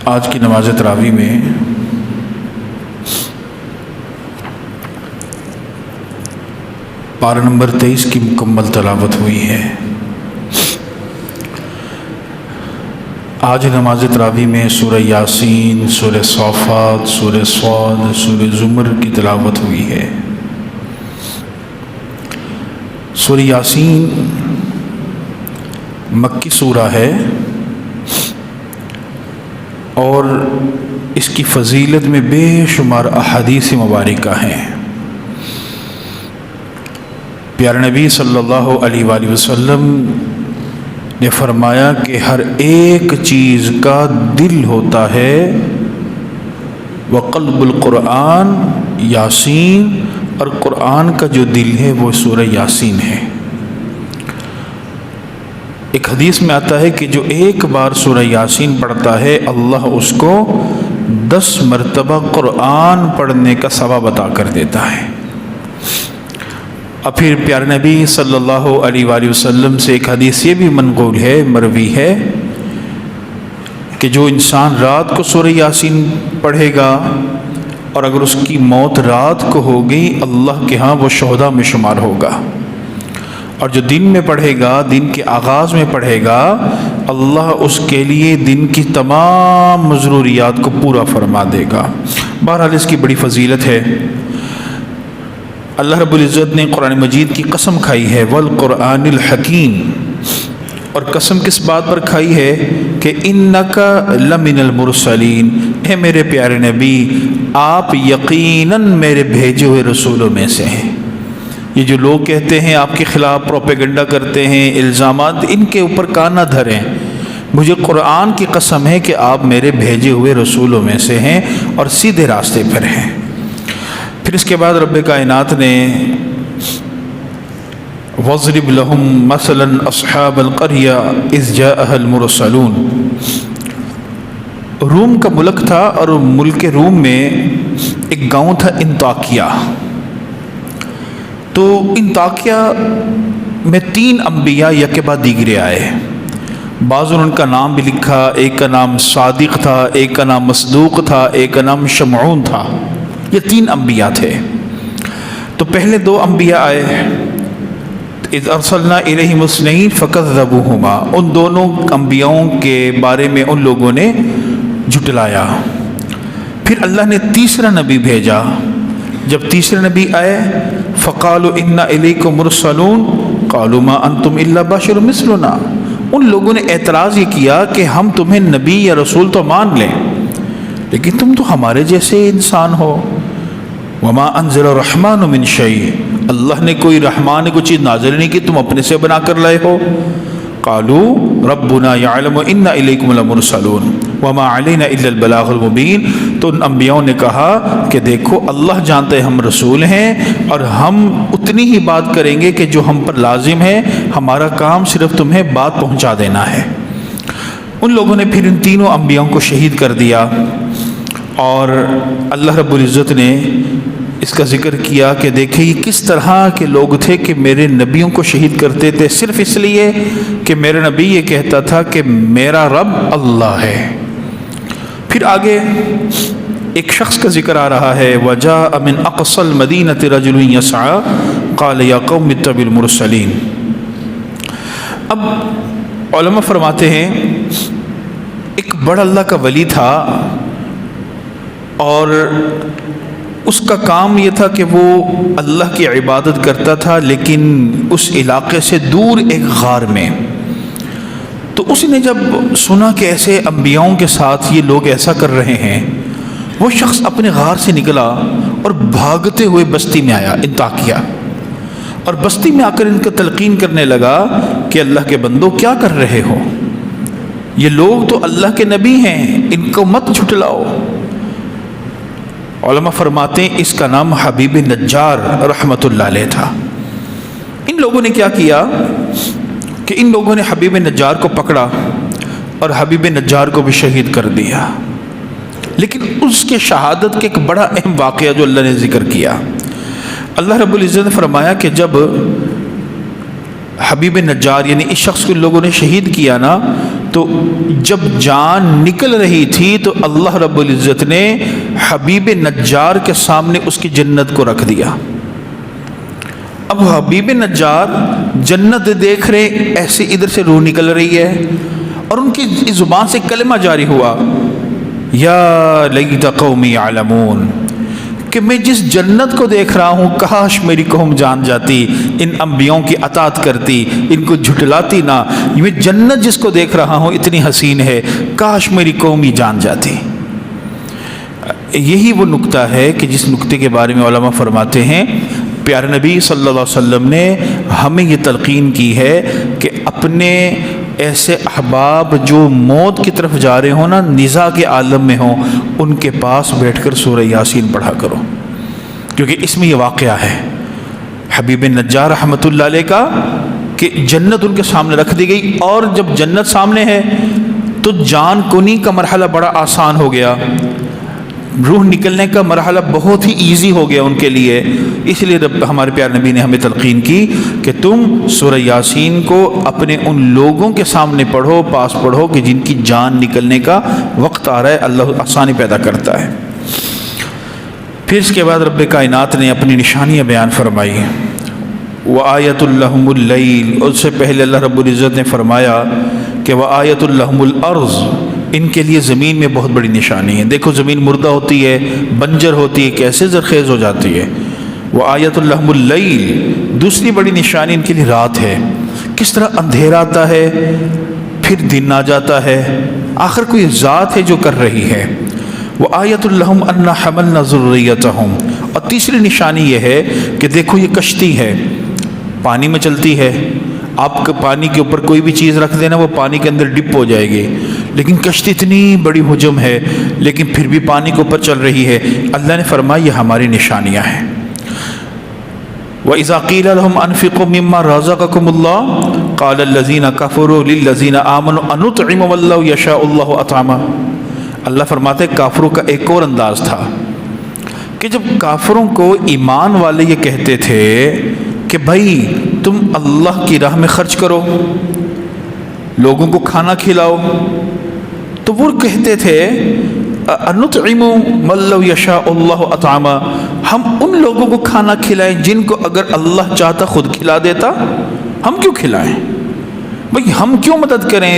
آج کی نماز تراویح میں پارہ نمبر 23 کی مکمل تلاوت ہوئی ہے۔ آج نماز تراویح میں سورہ یاسین، سورہ صافات، سورہ صاد، سورہ زمر کی تلاوت ہوئی ہے۔ سورہ یاسین مکی سورہ ہے اور اس کی فضیلت میں بے شمار احادیث مبارکہ ہیں۔ پیارے نبی صلی اللہ علیہ وآلہ وسلم نے فرمایا کہ ہر ایک چیز کا دل ہوتا ہے، وقلب القرآن یاسین، اور قرآن کا جو دل ہے وہ سورہ یاسین ہے۔ ایک حدیث میں آتا ہے کہ جو ایک بار سورہ یاسین پڑھتا ہے اللہ اس کو 10 مرتبہ قرآن پڑھنے کا ثواب عطا کر دیتا ہے۔ اب پھر پیارے نبی صلی اللہ علیہ وآلہ وسلم سے ایک حدیث یہ بھی منقول ہے، مروی ہے، کہ جو انسان رات کو سورہ یاسین پڑھے گا اور اگر اس کی موت رات کو ہو گئی اللہ کے ہاں وہ شہداء میں شمار ہوگا، اور جو دن میں پڑھے گا، دن کے آغاز میں پڑھے گا، اللہ اس کے لیے دن کی تمام ضروریات کو پورا فرما دے گا۔ بہرحال اس کی بڑی فضیلت ہے۔ اللہ رب العزت نے قرآن مجید کی قسم کھائی ہے، والقرآن الحکیم، اور قسم کس بات پر کھائی ہے کہ انکا لمن المرسلین، اے میرے پیارے نبی آپ یقیناً میرے بھیجے ہوئے رسولوں میں سے ہیں۔ یہ جو لوگ کہتے ہیں آپ کے خلاف پروپیگنڈا کرتے ہیں، الزامات، ان کے اوپر کان نہ دھریں، مجھے قرآن کی قسم ہے کہ آپ میرے بھیجے ہوئے رسولوں میں سے ہیں اور سیدھے راستے پر ہیں۔ پھر اس کے بعد رب کائنات نے وَاضْرِبْ لَهُمْ مَثَلًا أَصْحَابَ الْقَرْيَةِ إِذْ جَاءَهَا الْمُرْسَلُونَ، روم کا ملک تھا اور ملک روم میں ایک گاؤں تھا انطاکیہ۔ تو انطاکیہ میں 3 انبیاء یک بعد دیگرے آئے، بعض ان کا نام بھی لکھا، ایک کا نام صادق تھا، ایک کا نام مصدوق تھا، ایک کا نام شمعون تھا۔ یہ 3 انبیاء تھے۔ تو پہلے 2 انبیاء آئے، اذ ارسلنا الیہم اثنین فکذبوہما، ان دونوں انبیاءوں کے بارے میں ان لوگوں نے جھٹلایا۔ پھر اللہ نے تیسرا نبی بھیجا۔ جب تیسرے نبی آئے فقالوا انا الیکم مرسلون قالوا ما انتم الا بشر مثلنا، ان لوگوں نے اعتراض یہ کیا کہ ہم تمہیں نبی یا رسول تو مان لیں لیکن تم تو ہمارے جیسے انسان ہو۔ وما انزل الرحمن من شیء، اللہ نے کوئی رحمان نے کوئی چیز نازل نہیں کی، تم اپنے سے بنا کر لائے ہو۔ قالوا ربنا يعلم انا الیکم لمرسلون وما علینا الا البلاغ المبین، تو ان انبیاءوں نے کہا کہ دیکھو اللہ جانتے ہیں ہم رسول ہیں اور ہم اتنی ہی بات کریں گے کہ جو ہم پر لازم ہے، ہمارا کام صرف تمہیں بات پہنچا دینا ہے۔ ان لوگوں نے پھر ان تینوں انبیاءوں کو شہید کر دیا، اور اللہ رب العزت نے اس کا ذکر کیا کہ دیکھیں یہ کس طرح کے لوگ تھے کہ میرے نبیوں کو شہید کرتے تھے صرف اس لیے کہ میرا نبی یہ کہتا تھا کہ میرا رب اللہ ہے۔ پھر آگے ایک شخص کا ذکر آ رہا ہے، وَجَاءَ مِنْ أَقْصَى الْمَدِينَةِ رَجُلٌ يَسْعَىٰ قَالَ يَا قَوْمِ اتَّبِعُوا الْمُرْسَلِينَ۔ اب علماء فرماتے ہیں ایک بڑا اللہ کا ولی تھا اور اس کا کام یہ تھا کہ وہ اللہ کی عبادت کرتا تھا لیکن اس علاقے سے دور ایک غار میں۔ تو اس نے جب سنا کہ ایسے انبیاؤں کے ساتھ یہ لوگ ایسا کر رہے ہیں، وہ شخص اپنے غار سے نکلا اور بھاگتے ہوئے بستی میں آیا انطاکیہ، اور بستی میں آ کر ان کو تلقین کرنے لگا کہ اللہ کے بندو کیا کر رہے ہو، یہ لوگ تو اللہ کے نبی ہیں، ان کو مت جھٹلاؤ۔ علماء فرماتے ہیں اس کا نام حبیب نجار رحمۃ اللہ علیہ تھا۔ ان لوگوں نے کیا کیا کہ ان لوگوں نے حبیب نجار کو پکڑا اور حبیب نجار کو بھی شہید کر دیا۔ لیکن اس کے شہادت کے ایک بڑا اہم واقعہ جو اللہ نے ذکر کیا، اللہ رب العزت نے فرمایا کہ جب حبیب نجار یعنی اس شخص کو لوگوں نے شہید کیا نا، تو جب جان نکل رہی تھی تو اللہ رب العزت نے حبیب نجار کے سامنے اس کی جنت کو رکھ دیا۔ اب حبیب نجار جنت دیکھ رہے، ایسے ادھر سے روح نکل رہی ہے، اور ان کی زبان سے کلمہ جاری ہوا، یا لیت قومی یعلمون، کہ میں جس جنت کو دیکھ رہا ہوں کاش میری قوم جان جاتی، ان انبیاؤں کی اطاعت کرتی، ان کو جھٹلاتی نہ۔ میں جنت جس کو دیکھ رہا ہوں اتنی حسین ہے، کاش میری قوم ہی جان جاتی۔ یہی وہ نقطہ ہے کہ جس نقطے کے بارے میں علماء فرماتے ہیں پیارے نبی صلی اللہ علیہ وسلم نے ہمیں یہ تلقین کی ہے کہ اپنے ایسے احباب جو موت کی طرف جا رہے ہوں نا، نزاع کے عالم میں ہوں، ان کے پاس بیٹھ کر سورہ یاسین پڑھا کرو، کیونکہ اس میں یہ واقعہ ہے حبیب نجار رحمۃ اللہ علیہ کا کہ جنت ان کے سامنے رکھ دی گئی، اور جب جنت سامنے ہے تو جان کنی کا مرحلہ بڑا آسان ہو گیا، روح نکلنے کا مرحلہ بہت ہی ایزی ہو گیا ان کے لیے۔ اس لیے ہمارے پیارے نبی نے ہمیں تلقین کی کہ تم سورہ یاسین کو اپنے ان لوگوں کے سامنے پڑھو، پاس پڑھو کہ جن کی جان نکلنے کا وقت آ رہا ہے، اللہ آسانی پیدا کرتا ہے۔ پھر اس کے بعد رب کائنات نے اپنی نشانیاں بیان فرمائی، وَآیَةٌ لَهُمُ اللَّیْلُ، اس سے پہلے اللہ رب العزت نے فرمایا کہ وَآیَةٌ لَهُمُ الْأَرْضُ، ان کے لیے زمین میں بہت بڑی نشانی ہے۔ دیکھو زمین مردہ ہوتی ہے، بنجر ہوتی ہے، کیسے زرخیز ہو جاتی ہے۔ وَآیَةٌ لَهُمُ اللَّیْلُ، دوسری بڑی نشانی ان کے لیے رات ہے، کس طرح اندھیرا آتا ہے پھر دن آ جاتا ہے، آخر کوئی ذات ہے جو کر رہی ہے۔ وَآیَةٌ لَهُمْ أَنَّا حَمَلْنَا ذُرِّيَّتَهُمْ، اور تیسری نشانی یہ ہے کہ دیکھو یہ کشتی ہے، پانی میں چلتی ہے، آپ پانی کے اوپر کوئی بھی چیز رکھ دینا وہ پانی کے اندر ڈپ ہو جائے گی، لیکن کشتی اتنی بڑی حجم ہے لیکن پھر بھی پانی کے اوپر چل رہی ہے۔ اللہ نے فرمایا یہ ہماری نشانیاں ہیں۔ وَإِذَا قِيلَ لَهُمْ أَنفِقُوا مِمَّا رَزَقَكُمُ اللَّهُ قَالَ الَّذِينَ كَفَرُوا لِلَّذِينَ آمَنُوا أَنُطْعِمُ وَاللَّهُ يَشَاءُ اللَّهُ أَطْعَمَهُ۔ اللہ فرماتے کافروں کا ایک اور انداز تھا کہ جب کافروں کو ایمان والے یہ کہتے تھے کہ بھائی تم اللہ کی راہ میں خرچ کرو، لوگوں کو کھانا کھلاؤ، تو وہ کہتے تھے اَنُطْعِمُ مَن لَّوْ يَشَاءُ اللَّهُ أَطْعَمَهُ، ہم ان لوگوں کو کھانا کھلائیں جن کو اگر اللہ چاہتا خود کھلا دیتا، ہم کیوں کھلائیں؟ بھائی ہم کیوں مدد کریں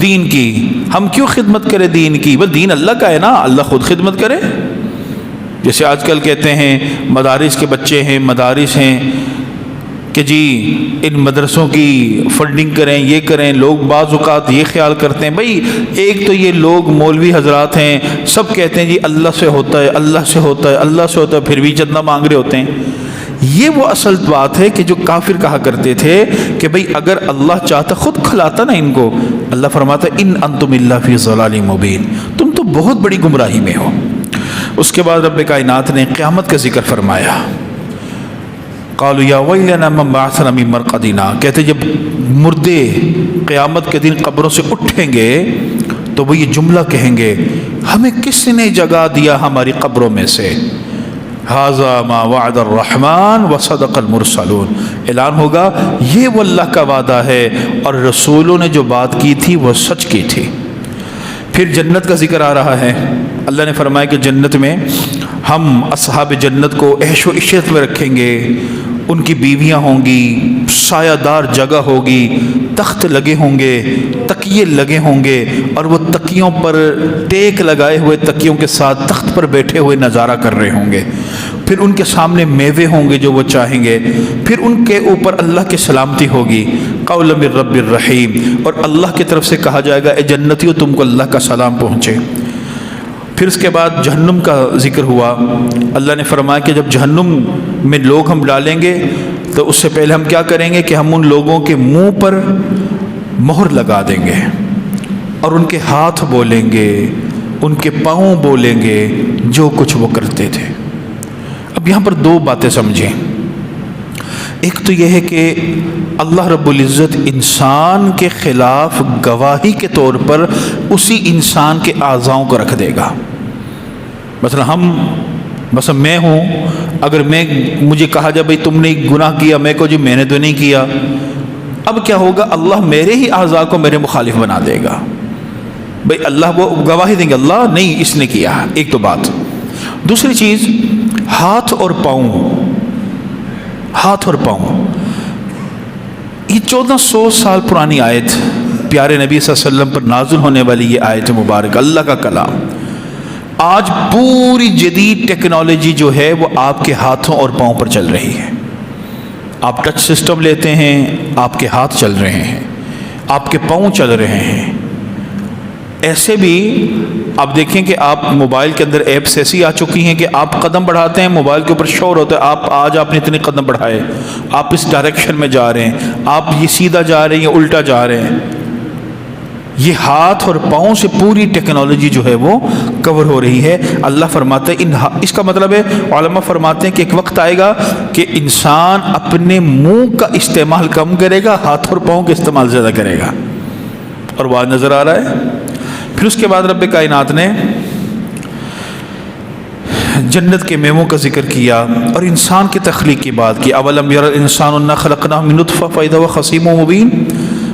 دین کی، ہم کیوں خدمت کریں دین کی؟ بس دین اللہ کا ہے نا، اللہ خود خدمت کرے۔ جیسے آج کل کہتے ہیں مدارس کے بچے ہیں، مدارس ہیں کہ جی ان مدرسوں کی فنڈنگ کریں، یہ کریں، لوگ بعض اوقات یہ خیال کرتے ہیں بھائی ایک تو یہ لوگ مولوی حضرات ہیں سب کہتے ہیں جی اللہ سے ہوتا ہے، اللہ سے ہوتا ہے، اللہ سے ہوتا ہے، پھر بھی چندہ مانگ رہے ہوتے ہیں۔ یہ وہ اصل بات ہے کہ جو کافر کہا کرتے تھے کہ بھئی اگر اللہ چاہتا خود کھلاتا نا ان کو، اللہ فرماتا ان انتم الا فی ضلال مبین، تم تو بہت بڑی گمراہی میں ہو۔ اس کے بعد رب کائنات نے قیامت کا ذکر فرمایا، قالوا یا ویلنا من بعثنا من مرقدنا، کہتے جب مردے قیامت کے دن قبروں سے اٹھیں گے تو وہ یہ جملہ کہیں گے ہمیں کس نے جگا دیا ہماری قبروں میں سے، ھذا ما وعد الرحمن وصدق المرسلون، اعلان ہوگا یہ وہ اللہ کا وعدہ ہے اور رسولوں نے جو بات کی تھی وہ سچ کی تھی۔ پھر جنت کا ذکر آ رہا ہے، اللہ نے فرمایا کہ جنت میں ہم اصحاب جنت کو عیش و عشرت میں رکھیں گے، ان کی بیویاں ہوں گی، سایہ دار جگہ ہوگی، تخت لگے ہوں گے، تکیے لگے ہوں گے، اور وہ تکیوں پر ٹیک لگائے ہوئے تکیوں کے ساتھ تخت پر بیٹھے ہوئے نظارہ کر رہے ہوں گے۔ پھر ان کے سامنے میوے ہوں گے جو وہ چاہیں گے، پھر ان کے اوپر اللہ کی سلامتی ہوگی، قول من رب الرحیم، اور اللہ کی طرف سے کہا جائے گا اے جنتیوں تم کو اللہ کا سلام پہنچے۔ پھر اس کے بعد جہنم کا ذکر ہوا، اللہ نے فرمایا کہ جب جہنم میں لوگ ہم ڈالیں گے تو اس سے پہلے ہم کیا کریں گے کہ ہم ان لوگوں کے منہ پر مہر لگا دیں گے اور ان کے ہاتھ بولیں گے، ان کے پاؤں بولیں گے جو کچھ وہ کرتے تھے۔ اب یہاں پر دو باتیں سمجھیں، ایک تو یہ ہے کہ اللہ رب العزت انسان کے خلاف گواہی کے طور پر اسی انسان کے اعضاؤں کو رکھ دے گا۔ مثلا میں ہوں، اگر مجھے کہا جائے بھائی تم نے گناہ کیا، میں کو جی میں نے تو نہیں کیا، اب کیا ہوگا؟ اللہ میرے ہی اعضاء کو میرے مخالف بنا دے گا۔ بھئی اللہ وہ گواہی دیں گے اللہ نہیں اس نے کیا، ایک تو بات۔ دوسری چیز ہاتھ اور پاؤں، ہاتھ اور پاؤں، یہ 1400 سال پرانی آیت، پیارے نبی صلی اللہ علیہ وسلم پر نازل ہونے والی یہ آیت مبارک، اللہ کا کلام، آج پوری جدید ٹیکنالوجی جو ہے وہ آپ کے ہاتھوں اور پاؤں پر چل رہی ہے۔ آپ ٹچ سسٹم لیتے ہیں، آپ کے ہاتھ چل رہے ہیں، آپ کے پاؤں چل رہے ہیں۔ ایسے بھی آپ دیکھیں کہ آپ موبائل کے اندر ایپس ایسی آ چکی ہیں کہ آپ قدم بڑھاتے ہیں، موبائل کے اوپر شور ہوتا ہے آج آپ نے اتنے قدم بڑھائے، آپ اس ڈائریکشن میں جا رہے ہیں، آپ یہ سیدھا جا رہے ہیں یا الٹا جا رہے ہیں۔ یہ ہاتھ اور پاؤں سے پوری ٹیکنالوجی جو ہے وہ کور ہو رہی ہے۔ اللہ فرماتے ہیں اس کا مطلب ہے، علماء فرماتے ہیں کہ ایک وقت آئے گا کہ انسان اپنے منہ کا استعمال کم کرے گا، ہاتھ اور پاؤں کا استعمال زیادہ کرے گا، اور وہ نظر آ رہا ہے۔ پھر اس کے بعد رب کائنات نے جنت کے میووں کا ذکر کیا اور انسان کی تخلیق کی بات کی۔ اولم یر الانسان انا خلقناه من نطفہ فاذا هو خصیم مبین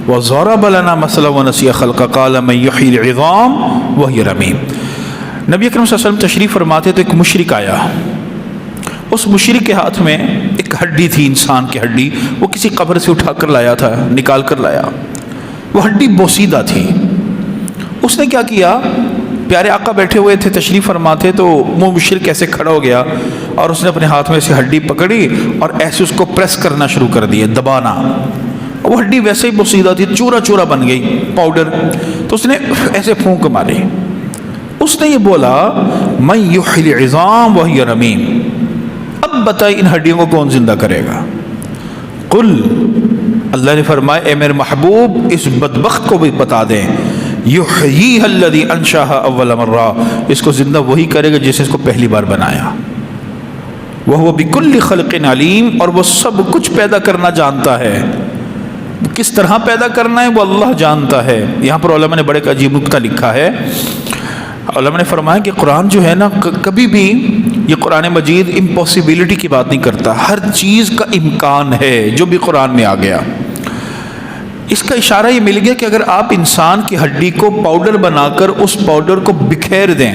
وضرب لنا مثلا ونسی خلقہ قال من یحیی العظام وہی رمیم۔ نبی اکرم صلی اللہ علیہ وسلم تشریف فرماتے تو ایک مشرک آیا، اس مشرک کے ہاتھ میں ایک ہڈی تھی، انسان کی ہڈی، وہ کسی قبر سے اٹھا کر لایا تھا، نکال کر لایا، وہ ہڈی بوسیدہ تھی۔ اس نے کیا کیا، پیارے آقا بیٹھے ہوئے تھے تشریف فرماتے تو وہ مشرک ایسے کھڑا ہو گیا اور اس نے اپنے ہاتھ میں سے ہڈی پکڑی اور ایسے اس کو پریس کرنا شروع کر دیا، دبانا۔ وہ ہڈی ویسے ہی بوسیدہ تھی، چورا چورا بن گئی، پاؤڈر۔ تو اس نے ایسے پھونک ماری، اس نے یہ بولا من یحیی العظام وہی رمیم، اب بتائی ان ہڈیوں کو کون زندہ کرے گا؟ قل، اللہ نے فرمایا اے میرے محبوب اس بدبخت کو بھی بتا دیں، یحییھا الذی انشاھا اول مرہ، اس کو زندہ وہی کرے گا جس نے اس کو پہلی بار بنایا، وہو بکل خلق علیم، اور وہ سب کچھ پیدا کرنا جانتا ہے۔ کس طرح پیدا کرنا ہے وہ اللہ جانتا ہے۔ یہاں پر علماء نے بڑے عجیب نکتہ لکھا ہے، علماء نے فرمایا کہ قرآن جو ہے نا کبھی بھی یہ قرآن مجید امپاسبلٹی کی بات نہیں کرتا، ہر چیز کا امکان ہے جو بھی قرآن میں آ گیا۔ اس کا اشارہ یہ مل گیا کہ اگر آپ انسان کی ہڈی کو پاؤڈر بنا کر اس پاؤڈر کو بکھیر دیں،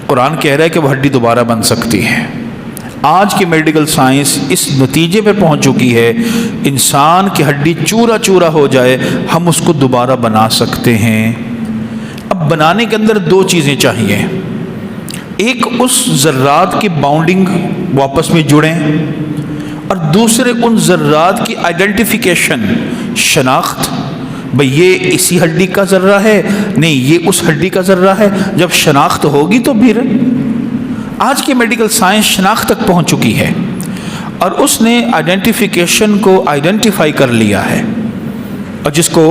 قرآن کہہ رہا ہے کہ وہ ہڈی دوبارہ بن سکتی ہے۔ آج کی میڈیکل سائنس اس نتیجے پہ پہنچ چکی ہے، انسان کی ہڈی چورا چورا ہو جائے ہم اس کو دوبارہ بنا سکتے ہیں۔ اب بنانے کے اندر دو چیزیں چاہیے، ایک اس ذرات کی باؤنڈنگ واپس میں جڑیں، اور دوسرے ان ذرات کی آئیڈینٹیفیکیشن، شناخت، بھئی یہ اسی ہڈی کا ذرہ ہے، نہیں یہ اس ہڈی کا ذرہ ہے۔ جب شناخت ہوگی تو پھر آج کی میڈیکل سائنس شناخت تک پہنچ چکی ہے، اور اس نے آئیڈینٹیفیکیشن کو آئیڈینٹیفائی کر لیا ہے، اور جس کو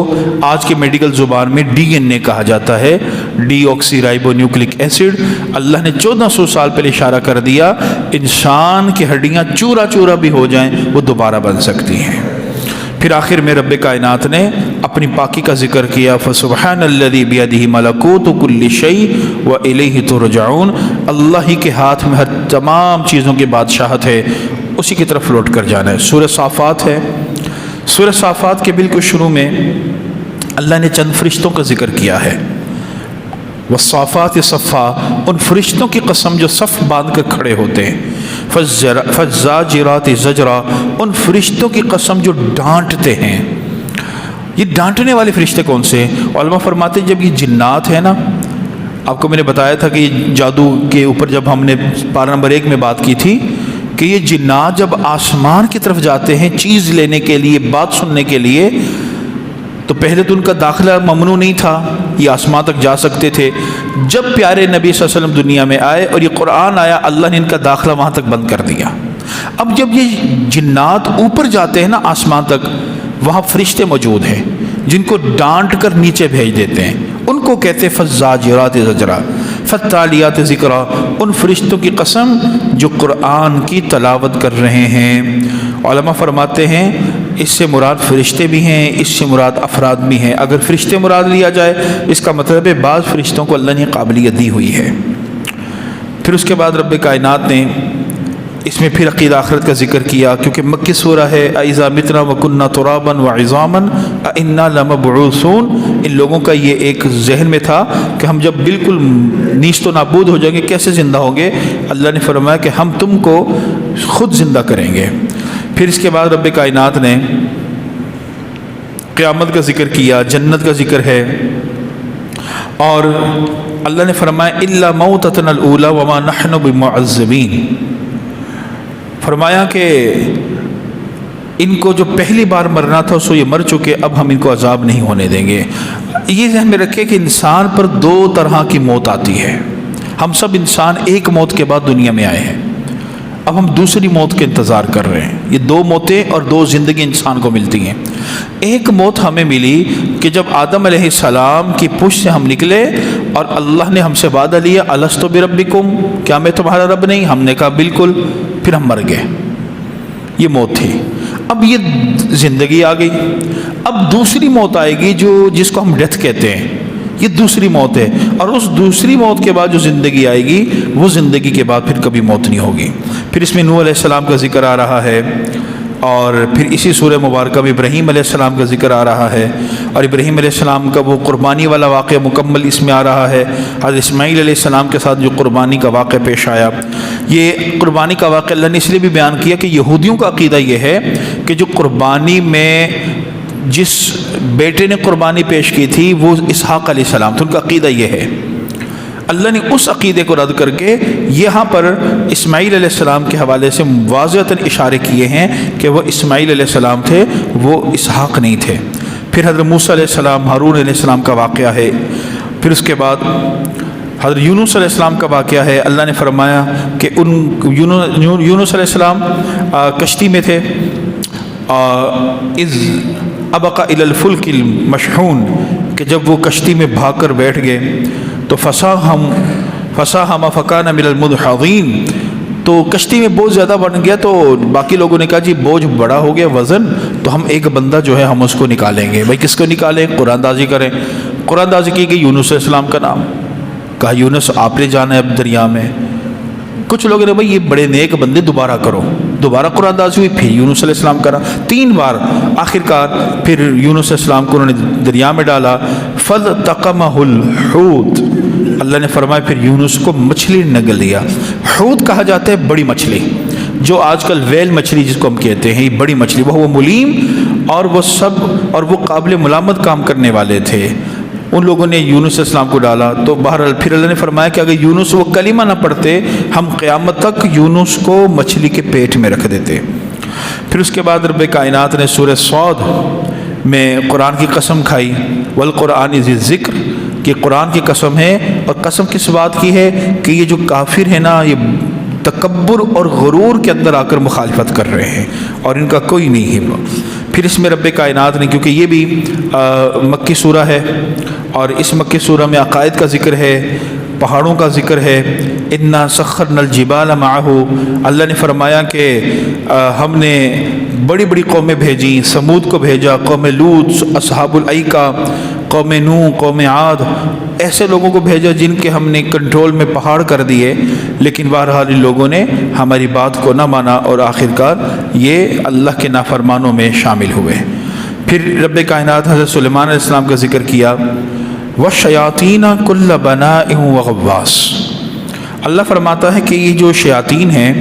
آج کے میڈیکل زبان میں ڈی این اے کہا جاتا ہے، ڈی آکسی رائبو نیوکلک ایسڈ۔ اللہ نے 1400 سال پہلے اشارہ کر دیا انسان کی ہڈیاں چورا چورا بھی ہو جائیں وہ دوبارہ بن سکتی ہیں۔ پھر آخر میں رب کائنات نے اپنی پاکی کا ذکر کیا، فسبحان الذی بیدہ ملکوت کل شیء والیہ ترجعون، اللہ ہی کے ہاتھ میں ہر تمام چیزوں کی بادشاہت ہے، اسی کی طرف لوٹ کر جانا ہے۔ سورہ صافات ہے، سورہ صافات کے بالکل شروع میں اللہ نے چند فرشتوں کا ذکر کیا ہے، والصافات صفا، ان فرشتوں کی قسم جو صف باندھ کر کھڑے ہوتے ہیں، فالزاجرات زجرا، ان فرشتوں کی قسم جو ڈانٹتے ہیں۔ یہ ڈانٹنے والے فرشتے کون سے؟ علماء فرماتے ہیں جب یہ جنات ہیں نا، آپ کو میں نے بتایا تھا کہ یہ جادو کے اوپر جب ہم نے پارہ نمبر 1 میں بات کی تھی کہ یہ جنات جب آسمان کی طرف جاتے ہیں چیز لینے کے لیے، بات سننے کے لیے، تو پہلے تو ان کا داخلہ ممنوع نہیں تھا، یہ آسمان تک جا سکتے تھے۔ جب پیارے نبی صلی اللہ علیہ وسلم دنیا میں آئے اور یہ قرآن آیا، اللہ نے ان کا داخلہ وہاں تک بند کر دیا۔ اب جب یہ جنات اوپر جاتے ہیں نا آسمان تک، وہاں فرشتے موجود ہیں جن کو ڈانٹ کر نیچے بھیج دیتے ہیں، ان کو کہتے ہیں فالزاجرات زجرا، فالتالیات ذکرا، ان فرشتوں کی قسم جو قرآن کی تلاوت کر رہے ہیں۔ علماء فرماتے ہیں اس سے مراد فرشتے بھی ہیں، اس سے مراد افراد بھی ہیں۔ اگر فرشتے مراد لیا جائے اس کا مطلب ہے بعض فرشتوں کو اللہ نے قابلیت دی ہوئی ہے۔ پھر اس کے بعد رب کائنات نے اس میں پھر عقیدہ آخرت کا ذکر کیا، کیونکہ مکی سورہ ہے اَإِذَا مِتْنَا وَكُنَّا تُرَابًا وَعِظَامًا أَإِنَّا لَمَبْعُوثُونَ۔ ان لوگوں کا یہ ایک ذہن میں تھا کہ ہم جب بالکل نیست و نابود ہو جائیں گے کیسے زندہ ہوں گے؟ اللہ نے فرمایا کہ ہم تم کو خود زندہ کریں گے۔ پھر اس کے بعد رب کائنات نے قیامت کا ذکر کیا، جنت کا ذکر ہے، اور اللہ نے فرمایا إِلَّا مَوْتَتَنَا الْأُولَى وَمَا نَحْنُ بِمُعَذِّبِينَ۔ فرمایا کہ ان کو جو پہلی بار مرنا تھا سو یہ مر چکے، اب ہم ان کو عذاب نہیں ہونے دیں گے۔ یہ ذہن میں رکھے کہ انسان پر دو طرح کی موت آتی ہے۔ ہم سب انسان ایک موت کے بعد دنیا میں آئے ہیں، اب ہم دوسری موت کے انتظار کر رہے ہیں۔ یہ دو موتیں اور دو زندگی انسان کو ملتی ہیں۔ ایک موت ہمیں ملی کہ جب آدم علیہ السلام کی پشت سے ہم نکلے اور اللہ نے ہم سے وعدہ لیا الست بربکم، کیا میں تمہارا رب نہیں؟ ہم نے کہا بالکل، پھر ہم مر گئے، یہ موت تھی۔ اب یہ زندگی آ گئی، اب دوسری موت آئے گی جس کو ہم ڈیتھ کہتے ہیں، یہ دوسری موت ہے، اور اس دوسری موت کے بعد جو زندگی آئے گی وہ زندگی کے بعد پھر کبھی موت نہیں ہوگی۔ پھر اس میں نوح علیہ السلام کا ذکر آ رہا ہے، اور پھر اسی سورہ مبارکہ میں ابراہیم علیہ السلام کا ذکر آ رہا ہے، اور ابراہیم علیہ السلام کا وہ قربانی والا واقعہ مکمل اس میں آ رہا ہے۔ حضرت اسماعیل علیہ السلام کے ساتھ جو قربانی کا واقعہ پیش آیا، یہ قربانی کا واقعہ اللہ نے اس لیے بھی بیان کیا کہ یہودیوں کا عقیدہ یہ ہے کہ جو قربانی میں جس بیٹے نے قربانی پیش کی تھی وہ اسحاق علیہ السلام تھا، ان کا عقیدہ یہ ہے۔ اللہ نے اس عقیدے کو رد کر کے یہاں پر اسماعیل علیہ السلام کے حوالے سے واضحاً اشارے کیے ہیں کہ وہ اسماعیل علیہ السلام تھے، وہ اسحاق نہیں تھے۔ پھر حضرت موسیٰ علیہ السلام، ہارون علیہ السلام کا واقعہ ہے۔ پھر اس کے بعد حضرت یونس علیہ السلام کا واقعہ ہے۔ اللہ نے فرمایا کہ یونس علیہ السلام کشتی میں تھے، اذ ابق الی الفلک المشحون، کہ جب وہ کشتی میں بھاگ کر بیٹھ گئے تو فساہم فکان من المدحضین، تو کشتی میں بوجھ زیادہ بڑھ گیا، تو باقی لوگوں نے کہا جی بوجھ بڑا ہو گیا وزن، تو ہم ایک بندہ جو ہے ہم اس کو نکالیں گے۔ بھائی کس کو نکالیں؟ قرآن دازی کریں۔ قرآن دازی کی گئی یونس علیہ السلام کا نام، کہا یونس آپ نے جانا ہے اب دریا میں۔ کچھ لوگوں نے بھائی یہ بڑے نیک بندے، دوبارہ کرو، دوبارہ قرآن دازی ہوئی، پھر یونس علیہ السلام کرا، 3 بار، آخر کار پھر یونس علیہ السلام کو انہوں نے دریا میں ڈالا۔ فَالْتَقَمَهُ الْحُوتُ، اللہ نے فرمایا پھر یونس کو مچھلی نے نگل لیا۔ حوت کہا جاتا ہے بڑی مچھلی، جو آج کل ویل مچھلی جس کو ہم کہتے ہیں، یہ بڑی مچھلی، وہ ملیم اور وہ قابل ملامت کام کرنے والے تھے۔ ان لوگوں نے یونس علیہ السلام کو ڈالا، تو بہرحال پھر اللہ نے فرمایا کہ اگر یونس وہ کلمہ نہ پڑھتے ہم قیامت تک یونس کو مچھلی کے پیٹ میں رکھ دیتے۔ پھر اس کے بعد رب کائنات نے سورہ صاد میں قرآن کی قسم کھائی، والقرآن ذی الذکر، کہ قرآن کی قسم ہے، اور قسم کس بات کی ہے کہ یہ جو کافر ہیں نا، یہ تکبر اور غرور کے اندر آ کر مخالفت کر رہے ہیں اور ان کا کوئی نہیں ہے۔ پھر اس میں رب کائنات نے، کیونکہ یہ بھی مکی سورہ ہے اور اس مکی سورہ میں عقائد کا ذکر ہے، پہاڑوں کا ذکر ہے، انا سخرنا الجبال معہ، اللہ نے فرمایا کہ ہم نے بڑی بڑی قومیں بھیجیں، سمود کو بھیجا، قوم لوط، اصحاب الایکہ، قوم نوح، قوم عاد، ایسے لوگوں کو بھیجا جن کے ہم نے کنٹرول میں پہاڑ کر دیے، لیکن بہرحال ان لوگوں نے ہماری بات کو نہ مانا اور آخرکار یہ اللہ کے نافرمانوں میں شامل ہوئے۔ پھر رب کائنات حضرت سلیمان علیہ السلام کا ذکر کیا، وَالشَّيَاطِينَ كُلَّ بَنَائِهٍ وَغَوَّاصٍ، اللہ فرماتا ہے کہ یہ جو شیاطین ہیں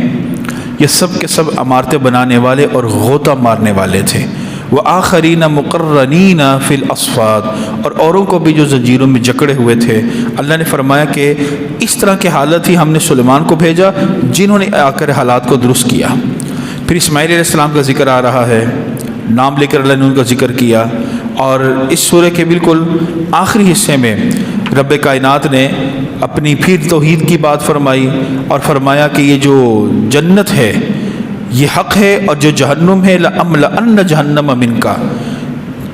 یہ سب کے سب عمارتیں بنانے والے اور غوطہ مارنے والے تھے۔ وَآخَرِينَ مُقَرَّنِينَ فِي الْأَصْفَادِ، اور اوروں کو بھی جو زنجیروں میں جکڑے ہوئے تھے۔ اللہ نے فرمایا کہ اس طرح کی حالت ہی ہم نے سلیمان کو بھیجا جنہوں نے آ کر حالات کو درست کیا۔ پھر اسماعیل علیہ السلام کا ذکر آ رہا ہے، نام لے کر اللہ نے ان کا ذکر کیا، اور اس سورہ کے بالکل آخری حصے میں رب کائنات نے اپنی پھر توحید کی بات فرمائی اور فرمایا کہ یہ جو جنت ہے یہ حق ہے، اور جو جہنم ہے لَأَمْلَأَنَّ جَهَنَّمَ مِنْكَ،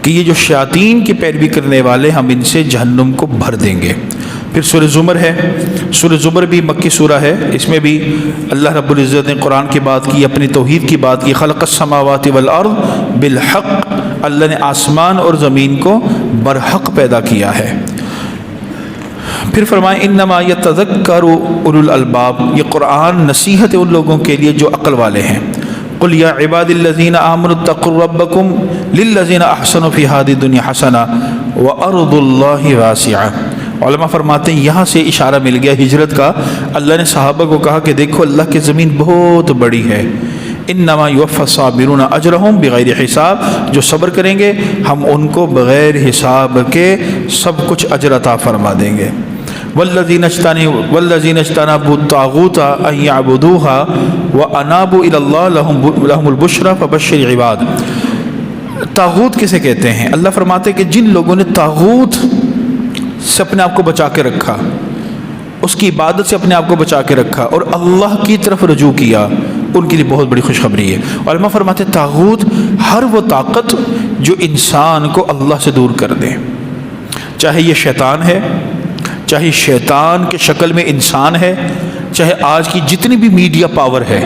کہ یہ جو شیاطین کی پیروی کرنے والے ہم ان سے جہنم کو بھر دیں گے۔ پھر سورہ زمر ہے، سورہ زمر بھی مکی سورہ ہے، اس میں بھی اللہ رب العزت نے قرآن کی بات کی، اپنی توحید کی بات کی، خلق السماوات والارض بالحق، اللہ نے آسمان اور زمین کو برحق پیدا کیا ہے۔ پھر فرمائیں انما یتذکر اولو الالباب، یہ قرآن نصیحت ہے ان لوگوں کے لیے جو عقل والے ہیں۔ قل یا عباد الذین آمنوا اتقوا ربکم للذین احسنوا فی ہذہ الدنیا حسنہ وارض اللہ واسعہ۔ علماء فرماتے ہیں یہاں سے اشارہ مل گیا ہجرت کا۔ اللہ نے صحابہ کو کہا کہ دیکھو اللہ کی زمین بہت بڑی ہے، انما یوفی الصابرون اجرہم بغیر حساب، جو صبر کریں گے ہم ان کو بغیر حساب کے سب کچھ اجر عطا فرما دیں گے۔ والذین اجتنبوا الطاغوت ان یعبدوها وانابوا الی اللہ لہم البشری فبشر عباد۔ طاغوت کسے کہتے ہیں؟ اللہ فرماتے ہیں کہ جن لوگوں نے طاغوت سے اپنے آپ کو بچا کے رکھا، اس کی عبادت سے اپنے آپ کو بچا کے رکھا اور اللہ کی طرف رجوع کیا، ان کے لیے بہت بڑی خوشخبری ہے۔ علماء فرماتے ہیں طاغوت ہر وہ طاقت جو انسان کو اللہ سے دور کر دے، چاہے یہ شیطان ہے، چاہے شیطان کے شکل میں انسان ہے، چاہے آج کی جتنی بھی میڈیا پاور ہے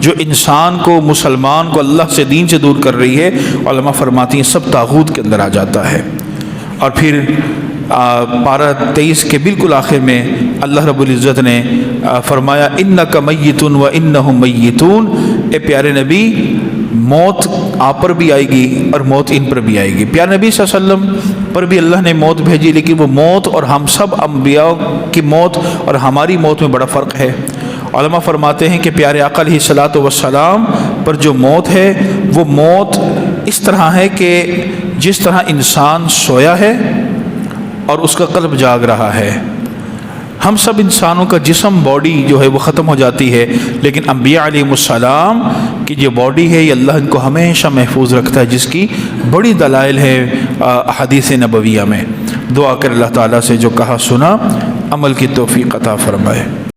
جو انسان کو، مسلمان کو اللہ سے، دین سے دور کر رہی ہے، علماء فرماتی ہیں سب طاغوت کے اندر آ جاتا ہے۔ اور پھر پارہ 23 کے بالکل آخر میں اللہ رب العزت نے فرمایا انک میت و انہم میتون، اے پیارے نبی موت آپ پر بھی آئے گی اور موت ان پر بھی آئے گی۔ پیارے نبی صلی اللہ علیہ وسلم پر بھی اللہ نے موت بھیجی، لیکن وہ موت اور ہم سب انبیاء کی موت اور ہماری موت میں بڑا فرق ہے۔ علماء فرماتے ہیں کہ پیارے آقا علیہ الصلوۃ والسلام پر جو موت ہے وہ موت اس طرح ہے کہ جس طرح انسان سویا ہے اور اس کا قلب جاگ رہا ہے۔ ہم سب انسانوں کا جسم، باڈی جو ہے وہ ختم ہو جاتی ہے، لیکن انبیاء علیہ السلام کی جو باڈی ہے یہ اللہ ان کو ہمیشہ محفوظ رکھتا ہے، جس کی بڑی دلائل ہے احادیث نبویہ میں۔ دعا کر اللہ تعالیٰ سے جو کہا سنا عمل کی توفیق عطا فرمائے۔